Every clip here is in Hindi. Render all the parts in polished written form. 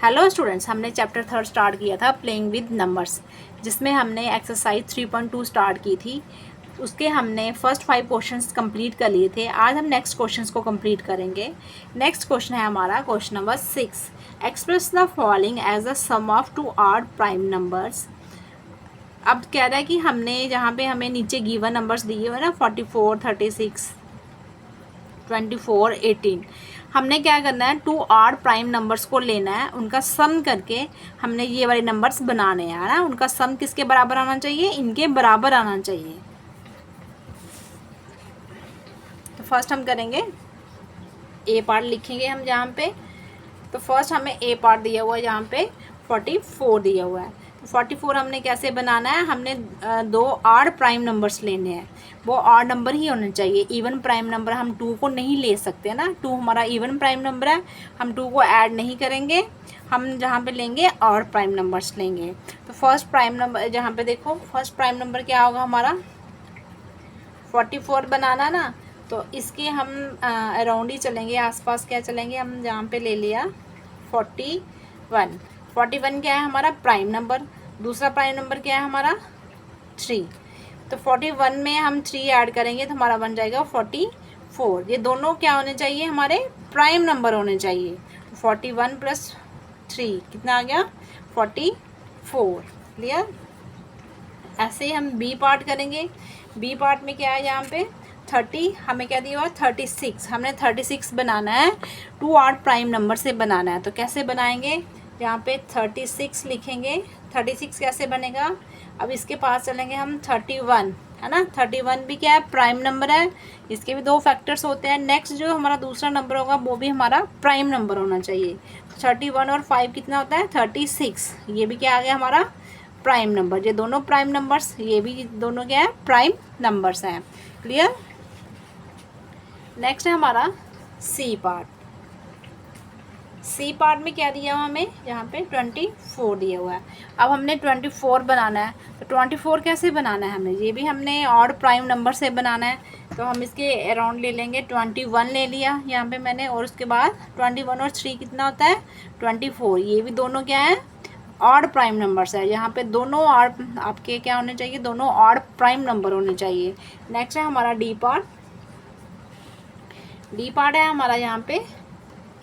हेलो स्टूडेंट्स, हमने चैप्टर 3 स्टार्ट किया था प्लेइंग विद नंबर्स, जिसमें हमने एक्सरसाइज 3.2 स्टार्ट की थी। उसके हमने फर्स्ट 5 क्वेश्चंस कंप्लीट कर लिए थे। आज हम नेक्स्ट क्वेश्चंस को कंप्लीट करेंगे। नेक्स्ट क्वेश्चन है हमारा question number 6। Express the following as the sum of two odd prime numbers. अब कह रहा है कि हमने जहाँ पे हमें नीचे गिवन नंबर्स दिए हुए ना 44, 36, 24, 18, हमने क्या करना है, टू ऑड प्राइम नंबर्स को लेना है, उनका सम करके हमने ये वाले नंबर्स बनाने हैं ना। उनका सम किसके बराबर आना चाहिए? इनके बराबर आना चाहिए। तो फर्स्ट हम करेंगे ए पार्ट, लिखेंगे हम जहाँ पे। तो फर्स्ट हमें ए पार्ट दिया हुआ है, जहाँ पे 44 दिया हुआ है। तो 44 हमने कैसे बनाना है, हमने दो ऑड प्राइम नंबर्स लेने हैं। वो ऑड नंबर ही होने चाहिए, इवन प्राइम नंबर हम 2 को नहीं ले सकते ना। 2 हमारा इवन प्राइम नंबर है, हम 2 को ऐड नहीं करेंगे। हम जहाँ पे लेंगे ऑड प्राइम नंबर्स लेंगे। तो फर्स्ट प्राइम नंबर जहाँ पे देखो, फर्स्ट प्राइम नंबर क्या होगा हमारा, 44 बनाना ना। तो इसके हम अराउंड ही चलेंगे, आसपास क्या चलेंगे हम, जहाँ पे ले लिया 41। 41 क्या है हमारा प्राइम नंबर। दूसरा प्राइम नंबर क्या है हमारा 3। तो 41 में हम 3 ऐड करेंगे तो हमारा बन जाएगा 44। ये दोनों क्या होने चाहिए, हमारे प्राइम नंबर होने चाहिए। 41 + 3 कितना आ गया, 44। क्लियर। ऐसे ही हम बी पार्ट करेंगे। बी पार्ट में क्या है, यहाँ पे 30 हमें क्या दिया हुआ है, 36। हमने 36 बनाना है, टू ऑड प्राइम नंबर से बनाना है। तो कैसे बनाएंगे, यहाँ पे 36 लिखेंगे। 36 कैसे बनेगा, अब इसके पास चलेंगे हम 31, है ना। 31 भी क्या है, प्राइम नंबर है। इसके भी 2 फैक्टर्स होते हैं। नेक्स्ट जो हमारा दूसरा नंबर होगा वो भी हमारा प्राइम नंबर होना चाहिए। 31 और 5 कितना होता है, 36। ये भी क्या आ गया हमारा प्राइम नंबर। ये दोनों प्राइम नंबर्स, ये भी दोनों क्या है, प्राइम नंबर्स हैं। क्लियर। नेक्स्ट है हमारा सी पार्ट। सी पार्ट में क्या दिया हुआ हमें, यहाँ पे 24 दिया हुआ है। अब हमने 24 बनाना है। तो 24 कैसे बनाना है हमें, ये भी हमने ऑड प्राइम नंबर से बनाना है। तो हम इसके अराउंड ले लेंगे, 21 ले लिया यहाँ पे मैंने, और उसके बाद 21 और 3 कितना होता है, 24। ये भी दोनों क्या है, ऑड प्राइम नंबर्स है। यहाँ पे दोनों ऑड आपके क्या होने चाहिए, दोनों ऑड प्राइम नंबर होने चाहिए। नेक्स्ट है हमारा डी पार्ट। डी पार्ट है हमारा यहाँ पे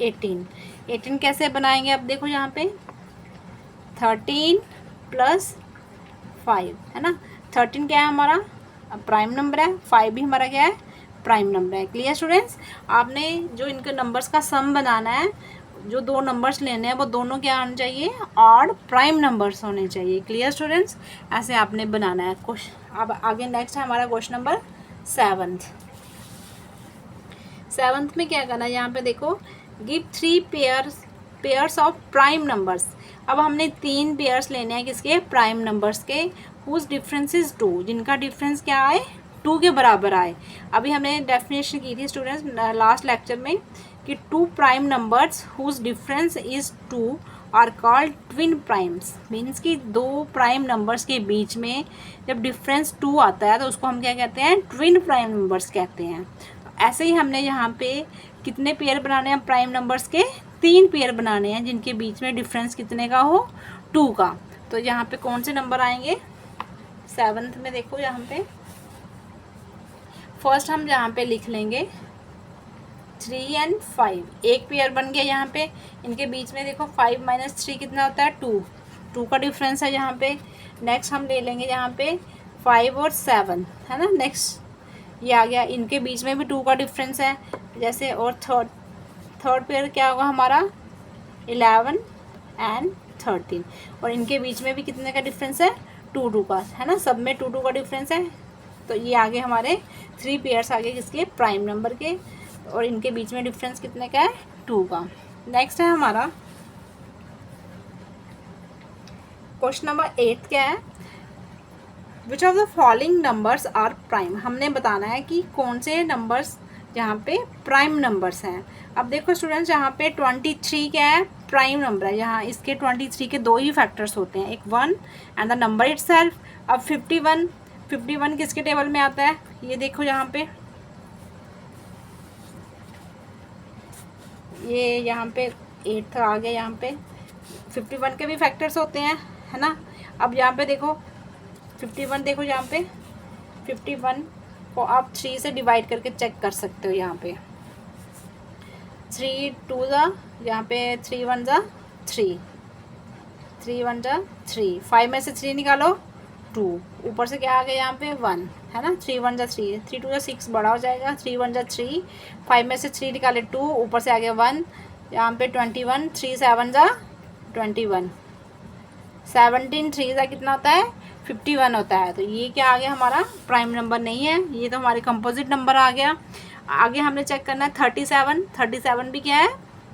18। 18 कैसे बनाएंगे, अब देखो यहाँ पे 13 + 5, है ना। 13 क्या है हमारा प्राइम नंबर है, 5 भी हमारा क्या है, प्राइम नंबर है। Clear students. आपने जो इनके नंबर्स का सम बनाना है, जो 2 नंबर्स लेने हैं वो दोनों क्या होने चाहिए, ऑड प्राइम नंबर्स होने चाहिए। Clear students. ऐसे आपने बनाना है क्वेश्चन। अब आगे नेक्स्ट है हमारा क्वेश्चन नंबर 7। 7th में क्या करना है, यहाँ पे देखो, give 3 pairs of prime numbers. अब हमने 3 पेयर्स लेने हैं किसके, प्राइम नंबर्स के, हुज डिफरेंस इज 2, जिनका डिफरेंस क्या आए, 2 के बराबर आए। अभी हमने डेफिनेशन की थी स्टूडेंट्स लास्ट लेक्चर में कि 2 prime numbers whose difference is 2 are called twin primes. Means कि 2 प्राइम नंबर्स के बीच में जब डिफरेंस 2 आता है तो उसको हम क्या कहते हैं, ट्विन प्राइम नंबर्स कहते हैं। ऐसे ही हमने यहाँ पे कितने पेयर बनाने हैं प्राइम नंबर्स के, 3 पेयर बनाने हैं जिनके बीच में डिफरेंस कितने का हो, 2 का। तो यहाँ पे कौन से नंबर आएंगे 7th में, देखो यहाँ पे फर्स्ट हम यहाँ पे लिख लेंगे 3 और 5। एक पेयर बन गया यहाँ पे। इनके बीच में देखो 5 - 3 कितना होता है, 2 का डिफरेंस है यहाँ पे। नेक्स्ट हम ले लेंगे यहाँ पे 5 और 7, है ना। नेक्स्ट ये आ गया, इनके बीच में भी 2 का डिफरेंस है जैसे। और थर्ड पेयर क्या होगा हमारा 11 और 13, और इनके बीच में भी कितने का डिफरेंस है, 2 का, है ना। सब में 2 का डिफरेंस है। तो ये आगे हमारे 3 पेयर्स आगे किसके, प्राइम नंबर के, और इनके बीच में डिफरेंस कितने का है, 2 का। नेक्स्ट है हमारा क्वेश्चन नंबर 8 क्या है, which of the following numbers are prime. हमने बताना है कि कौन से नंबर्स जहाँ पे प्राइम नंबर्स हैं। अब देखो स्टूडेंट्स, यहाँ पे 23 क्या है, प्राइम नंबर है। यहाँ इसके 23 के 2 ही फैक्टर्स होते हैं, एक 1 एंड द नंबर इटसेल्फ। अब 51 किसके टेबल में आता है, ये देखो यहाँ पे, ये यहाँ पे 8 आ गया यहाँ पे। 51 के भी फैक्टर्स होते हैं, है ना। अब यहाँ पे देखो 51, देखो यहाँ पे 51 को आप 3 से डिवाइड करके चेक कर सकते हो। यहाँ पे 3 2 ज़ा, यहाँ पे 3 1 ज़ा 3, 3 1 ज़ा 3, 5 में से 3 निकालो 2, ऊपर से क्या आ गया यहाँ पे 1, है ना। 3 1 ज़ा 3, 3 2 ज़ा 6 बड़ा हो जाएगा, 3 1 ज़ा 3, 5 में से 3 निकाले 2, ऊपर से आ गया 1, यहाँ पे 21, 3 7 ज़ा 21, 17 3 ज़ा कितना होता है 51 होता है। तो ये क्या आ गया हमारा प्राइम नंबर नहीं है, ये तो हमारे कंपोजिट नंबर आ गया। आगे हमने चेक करना है 37, 37 भी क्या है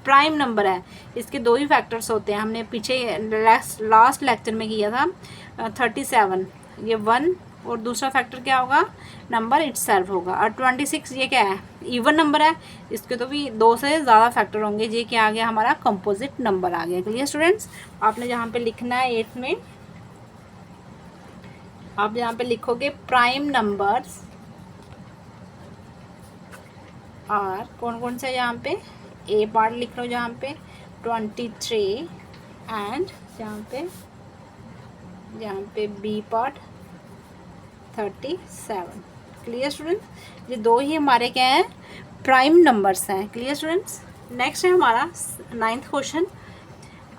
प्राइम नंबर है। इसके दो ही फैक्टर्स होते हैं, हमने पीछे लास्ट लेक्चर में किया था। 37 ये 1 और दूसरा फैक्टर क्या होगा नंबर इटसेल्फ होगा। और 26 ये क्या है इवन नंबर है, इसके तो भी 2 से ज़्यादा फैक्टर होंगे। ये क्या आ गया हमारा कंपोजिट नंबर आ गया। क्लियर स्टूडेंट्स, आपने जहाँ पे लिखना है 8th में, आप यहाँ पे लिखोगे प्राइम नंबर्स और कौन कौन सा, यहाँ पे ए पार्ट लिख लो जहाँ पे 23 एंड यहाँ पे बी पार्ट 37। क्लियर स्टूडेंट्स, ये दो ही हमारे क्या हैं प्राइम नंबर्स हैं। क्लियर स्टूडेंट्स, नेक्स्ट है हमारा 9th question,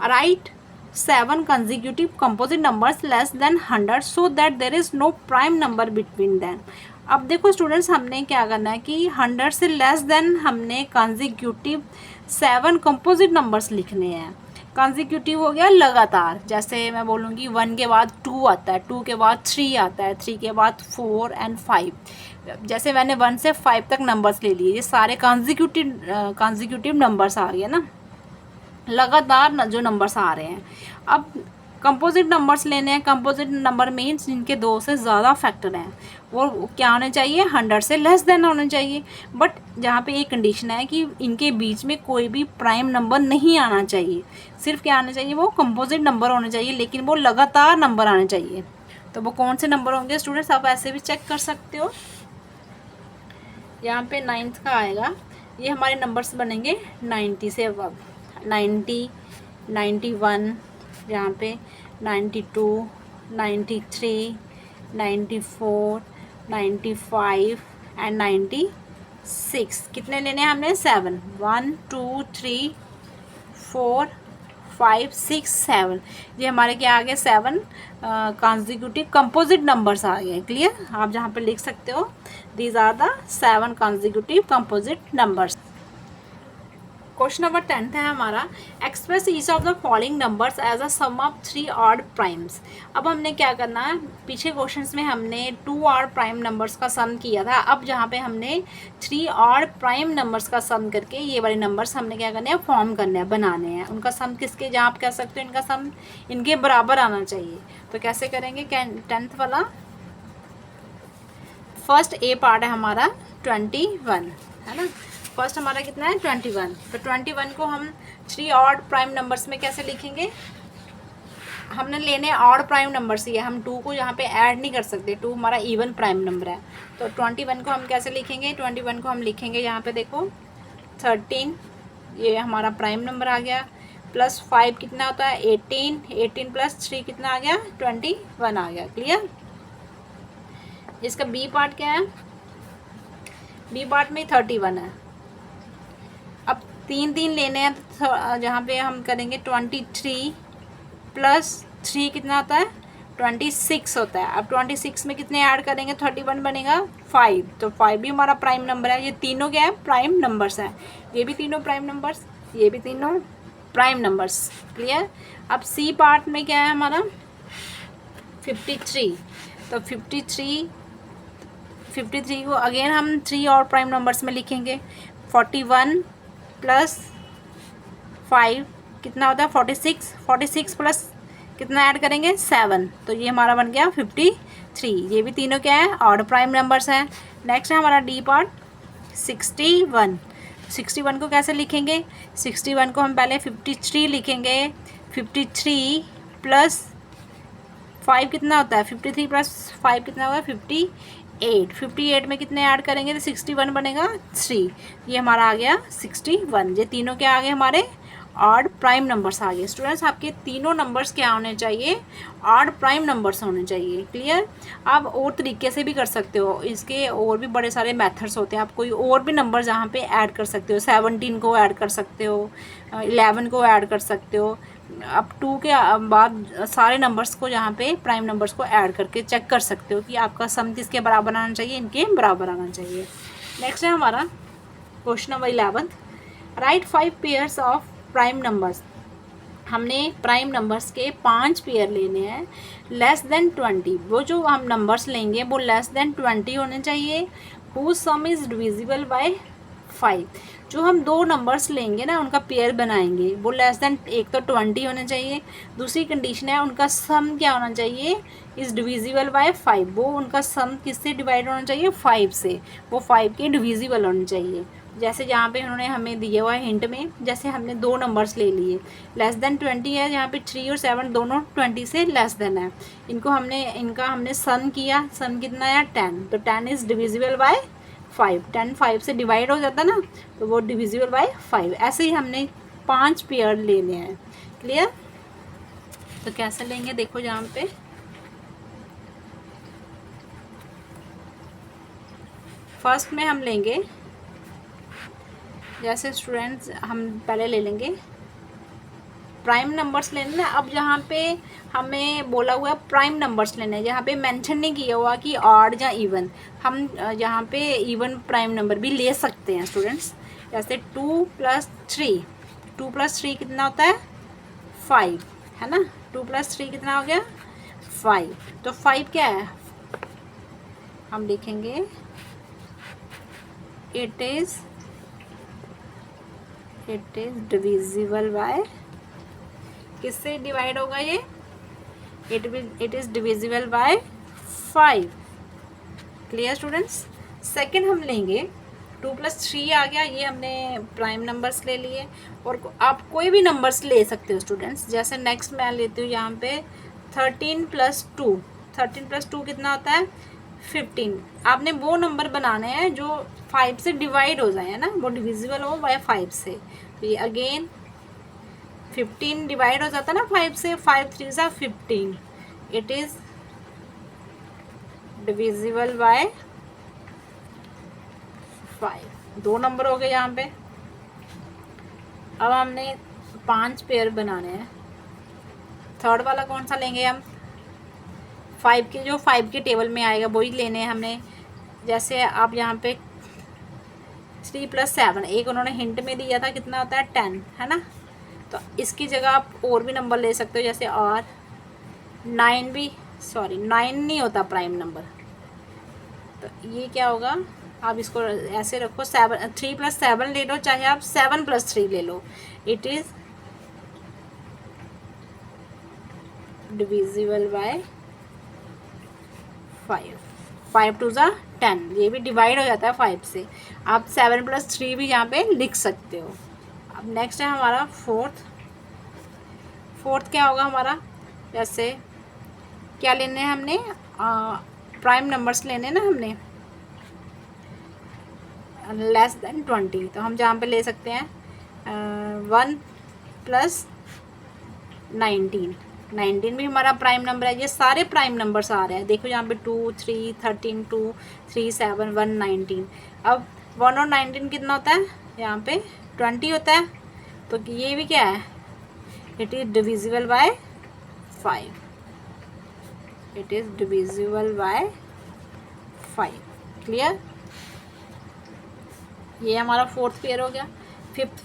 right 7 consecutive composite numbers less than 100 so that there is no prime number between them। अब देखो स्टूडेंट्स, हमने क्या करना है कि 100 से लेस देन हमने कंजिक्यूटिव 7 कंपोजिट नंबर्स लिखने हैं। कंजिक्यूटिव हो गया लगातार, जैसे मैं बोलूँगी 1 के बाद 2 आता है, 2 के बाद 3 आता है, 3 के बाद 4 एंड 5। जैसे मैंने 1 से 5 तक नंबर्स ले लिए, ये सारे कंजिक्यूटिव नंबर्स आ गए ना, लगातार जो नंबर्स आ रहे हैं। अब कंपोजिट नंबर्स लेने हैं, कंपोजिट नंबर मीन्स जिनके 2 से ज़्यादा फैक्टर हैं, वो क्या होने चाहिए 100 से लेस देन होने चाहिए। बट जहाँ पे एक कंडीशन है कि इनके बीच में कोई भी प्राइम नंबर नहीं आना चाहिए, सिर्फ क्या आना चाहिए वो कंपोजिट नंबर होने चाहिए, लेकिन वो लगातार नंबर आने चाहिए। तो वो कौन से नंबर होंगे स्टूडेंट्स, आप ऐसे भी चेक कर सकते हो। यहाँ पे 9th का आएगा, ये हमारे नंबर्स बनेंगे 90 से अब 90, 91, यहाँ पे 92, 93, 94, 95 एंड 96। कितने लेने हैं हमने 7, 1 2 3 4 5 6 7, ये हमारे क्या आ गए 7 कॉन्जिक्यूटिव कंपोजिट नंबर्स आ गए। क्लियर, आप जहाँ पे लिख सकते हो these are the 7 consecutive composite numbers. Question number 10 है हमारा, express each of the following numbers as a sum of 3 odd primes. अब हमने क्या करना है, पीछे क्वेश्चंस में हमने 2 ऑड प्राइम नंबर्स का सम किया था, अब जहाँ पे हमने 3 ऑड प्राइम नंबर्स का सम करके ये वाले नंबर्स हमने क्या करने हैं फॉर्म करने हैं, बनाने हैं। उनका सम किसके, जहाँ आप कह सकते हो इनका सम इनके बराबर आना चाहिए। तो कैसे करेंगे, 10th वाला फर्स्ट ए पार्ट है हमारा 21, है ना। फर्स्ट हमारा कितना है 21, तो 21 को हम 3 ऑड प्राइम नंबर्स में कैसे लिखेंगे, हमने लेने ऑड प्राइम नंबर्स ही है, हम 2 को यहाँ पे ऐड नहीं कर सकते, 2 हमारा इवन प्राइम नंबर है। तो 21 को हम कैसे लिखेंगे, 21 को हम लिखेंगे यहाँ पे देखो 13, ये हमारा प्राइम नंबर आ गया, प्लस 5 कितना होता है 18, 18 प्लस 3 कितना आ गया 21 आ गया। क्लियर, इसका बी पार्ट क्या है, बी पार्ट में 31 है। अब 3 लेने हैं, तो जहाँ पे हम करेंगे 23 प्लस 3 कितना होता है 26 होता है। अब 26 में कितने ऐड करेंगे 31 बनेगा 5, तो 5 भी हमारा प्राइम नंबर है। ये तीनों क्या है प्राइम नंबर्स हैं, ये भी तीनों प्राइम नंबर्स, ये भी तीनों प्राइम नंबर्स। क्लियर, अब सी पार्ट में क्या है हमारा 53, तो 53 को अगेन हम 3 और प्राइम नंबर्स में लिखेंगे, 41 प्लस 5 कितना होता है 46, 46 प्लस कितना ऐड करेंगे 7, तो ये हमारा बन गया 53। ये भी तीनों क्या है ऑड प्राइम नंबर्स हैं। नेक्स्ट है हमारा डी पार्ट 61, 61 को कैसे लिखेंगे, 61 को हम पहले 53 लिखेंगे, 53 प्लस 5 कितना होता है 53 प्लस 5 कितना होगा 58, 58 में कितने ऐड करेंगे तो 61 बनेगा 3, ये हमारा आ गया 61। ये तीनों क्या आ गए हमारे ऑड प्राइम नंबर्स आ गए। स्टूडेंट्स आपके तीनों नंबर्स क्या होने चाहिए, ऑड प्राइम नंबर्स होने चाहिए। क्लियर। आप और तरीके से भी कर सकते हो, इसके और भी बड़े सारे मेथड्स होते हैं। आप कोई और भी नंबर जहाँ पे ऐड कर सकते हो, 17 को ऐड कर सकते हो, 11 को ऐड कर सकते हो। अब 2 के बाद सारे नंबर्स को जहाँ पे प्राइम नंबर्स को ऐड करके चेक कर सकते हो कि आपका सम किसके बराबर आना चाहिए, इनके बराबर आना चाहिए। नेक्स्ट है हमारा question number 11, right 5 pairs of prime numbers. हमने प्राइम नंबर्स के 5 पेयर लेने हैं, लेस देन 20। वो जो हम नंबर्स लेंगे वो लेस देन 20 होने चाहिए। Whose sum is divisible by 5। जो हम दो नंबर्स लेंगे ना, उनका पेयर बनाएंगे, वो लेस देन, एक तो 20 होना चाहिए, दूसरी कंडीशन है उनका सम क्या होना चाहिए, इज़ डिविजिबल बाय 5। वो उनका सम किससे डिवाइड होना चाहिए, 5 से। वो 5 के डिविजिबल होने चाहिए। जैसे यहाँ पे उन्होंने हमें दिया हुआ है हिंट में, जैसे हमने दो नंबर्स ले लिए, लेस देन 20 है, यहाँ पे 3 और 7 दोनों 20 से लेस देन है। इनका हमने सम किया, सम कितना है 10, तो 10 इज़ डिविजिबल बाय 5। 10 5 से डिवाइड हो जाता ना, तो वो डिविजिबल बाय 5। ऐसे ही हमने 5 पेयर लेने हैं। क्लियर। तो कैसे लेंगे, देखो यहाँ पे फर्स्ट में हम लेंगे, जैसे स्टूडेंट्स हम पहले ले लेंगे प्राइम नंबर्स लेने ना। अब जहाँ पे हमें बोला हुआ है प्राइम नंबर्स लेने, जहाँ पे मेंशन नहीं किया हुआ कि ऑड या इवन, हम यहाँ पे इवन प्राइम नंबर भी ले सकते हैं स्टूडेंट्स। जैसे 2 + 3, 2 + 3 कितना होता है 5, है ना। 2 + 3 कितना हो गया 5। तो 5 क्या है, हम लिखेंगे इट इज़ डिविजिबल बाय, किससे डिवाइड होगा ये, it is divisible by 5। Clear students. Second हम लेंगे 2 + 3 आ गया, ये हमने प्राइम नंबर्स ले लिए। और आप कोई भी नंबर्स ले सकते हो स्टूडेंट्स। जैसे नेक्स्ट मैं लेती हूँ यहाँ पे 13 + 2, 13 + 2 कितना होता है 15। आपने वो नंबर बनाने हैं जो 5 से डिवाइड हो जाए, है ना, वो डिविजिबल हो बाय 5 से। तो ये अगेन 15 डिवाइड हो जाता है ना 5 से, 5 3 सा 15, इट इज़ डिविजिबल बाय 5। दो नंबर हो गए यहाँ पे। अब हमने 5 पेयर बनाने हैं। थर्ड वाला कौन सा लेंगे हम, 5 के, जो 5 के टेबल में आएगा वही लेने हैं हमने। जैसे आप यहाँ पे 3 + 7, एक उन्होंने हिंट में दिया था कितना होता है 10, है ना। तो इसकी जगह आप और भी नंबर ले सकते हो, जैसे और 9 भी, सॉरी 9 नहीं होता प्राइम नंबर। तो ये क्या होगा, आप इसको ऐसे रखो, 3 + 7 ले लो, चाहे आप 7 + 3 ले लो, इट इज़ डिविजिबल बाय 5। 5 2 ज़ा 10, ये भी डिवाइड हो जाता है 5 से। आप 7 + 3 भी यहाँ पे लिख सकते हो। अब नेक्स्ट है हमारा फोर्थ क्या होगा हमारा, जैसे क्या लेने हैं हमने, प्राइम नंबर्स लेने ना हमने, लेस देन 20। तो हम जहाँ पे ले सकते हैं 1 + 19, 19 भी हमारा प्राइम नंबर है। ये सारे प्राइम नंबर्स आ रहे हैं, देखो यहाँ पे 2 3 13 2 3 7 1 19। अब 1 और 19 कितना होता है, यहाँ पे 20 होता है। तो ये भी क्या है, it is divisible by 5, it is divisible by 5। Clear. ये हमारा फोर्थ पेयर हो गया। फिफ्थ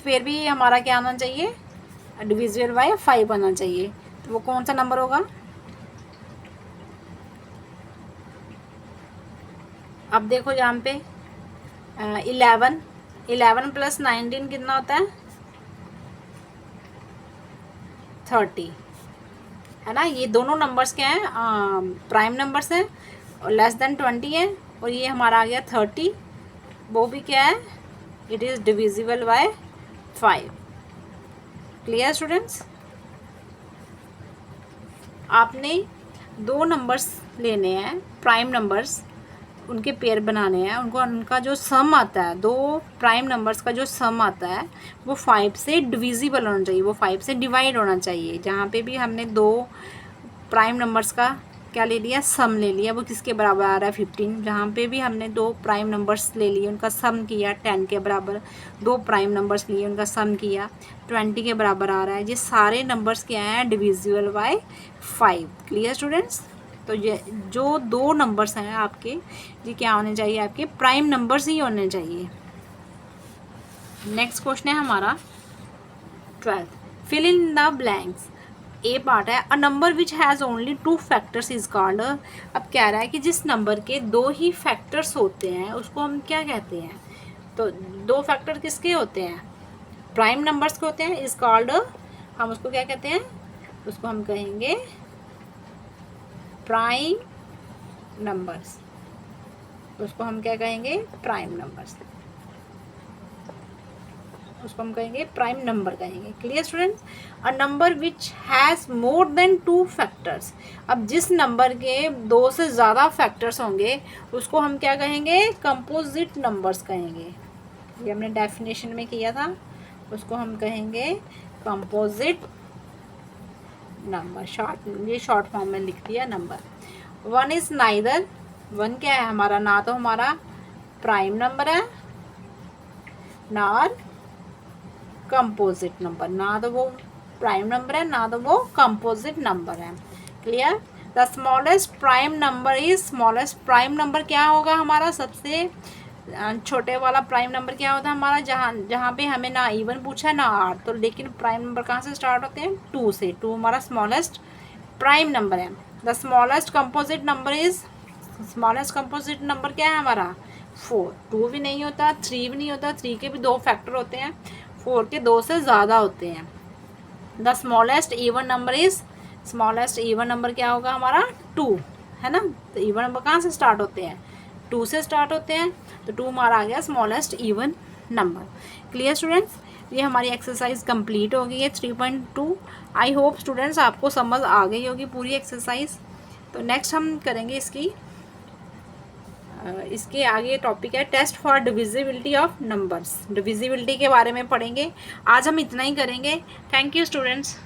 पेयर भी हमारा क्या आना चाहिए, डिविजिबल बाय 5 आना चाहिए। तो वो कौन सा नंबर होगा, अब देखो यहाँ पे 11 + 19 कितना होता है 30, है ना। ये दोनों नंबर्स क्या हैं, प्राइम नंबर्स हैं और लेस देन 20 है। और ये हमारा आ गया 30, वो भी क्या है, it is divisible by 5। Clear students. आपने दो नंबर्स लेने हैं प्राइम नंबर्स, उनके पेयर बनाने हैं, उनको उनका जो सम आता है, दो प्राइम नंबर्स का जो सम आता है वो 5 से डिविजिबल होना चाहिए, वो 5 से डिवाइड होना चाहिए। जहाँ पे भी हमने दो प्राइम नंबर्स का क्या ले लिया, सम ले लिया, वो किसके बराबर आ रहा है 15। जहाँ पे भी हमने दो प्राइम नंबर्स ले लिए, उनका सम किया 10 के बराबर, दो प्राइम नंबर्स लिए, उनका सम किया 20 के बराबर आ रहा है। ये सारे नंबर्स क्या हैं, डिविजिबल बाय 5। Clear students? तो ये जो दो नंबर्स हैं आपके, ये क्या होने चाहिए, आपके प्राइम नंबर्स ही होने चाहिए। नेक्स्ट क्वेश्चन है हमारा 12th, fill in the blanks. A part है, a number which has only 2 factors is called. अब कह रहा है कि जिस नंबर के दो ही फैक्टर्स होते हैं उसको हम क्या कहते हैं। तो दो फैक्टर किसके होते हैं, प्राइम नंबर्स के होते हैं, इज कॉल्ड, हम उसको क्या कहते हैं, उसको हम कहेंगे प्राइम नंबर्स। उसको हम क्या कहेंगे, प्राइम नंबर्स, उसको हम कहेंगे प्राइम नंबर कहेंगे। Clear students? A number which has more than 2 factors. अब जिस नंबर के दो से ज़्यादा फैक्टर्स होंगे उसको हम क्या कहेंगे, कंपोजिट नंबर्स कहेंगे। ये हमने डेफिनेशन में किया था, उसको हम कहेंगे कंपोजिट नंबर। ये शॉर्ट फॉर्म में लिख दिया नंबर। 1 इज़ नाइदर, 1 क्या है हमारा, ना तो हमारा प्राइम नंबर है ना कंपोजिट नंबर, ना तो वो प्राइम नंबर है ना तो वो कंपोजिट नंबर है। Clear? The smallest prime number is, smallest prime number क्या होगा हमारा, सबसे छोटे वाला प्राइम नंबर क्या होता है हमारा, जहाँ पे हमें ना इवन पूछा है ना आर, तो लेकिन प्राइम नंबर कहाँ से स्टार्ट होते हैं, 2 से। 2 हमारा स्मॉलेस्ट प्राइम नंबर है। The smallest composite number is, smallest composite number क्या है हमारा, 4। 2 भी नहीं होता, 3 भी नहीं होता, 3 के भी 2 फैक्टर होते हैं, 4 के 2 से ज़्यादा होते हैं। The smallest even number is, smallest even number क्या होगा हमारा, 2 है ना। तो इवन नंबर कहाँ से स्टार्ट होते हैं, 2 से स्टार्ट होते हैं, तो 2 हमारा आ गया smallest even number. Clear students? ये हमारी एक्सरसाइज कंप्लीट हो गई है 3.2। आई होप स्टूडेंट्स आपको समझ आ गई होगी पूरी एक्सरसाइज। तो नेक्स्ट हम करेंगे इसके आगे टॉपिक है test for divisibility of numbers. Divisibility के बारे में पढ़ेंगे। आज हम इतना ही करेंगे। Thank you students.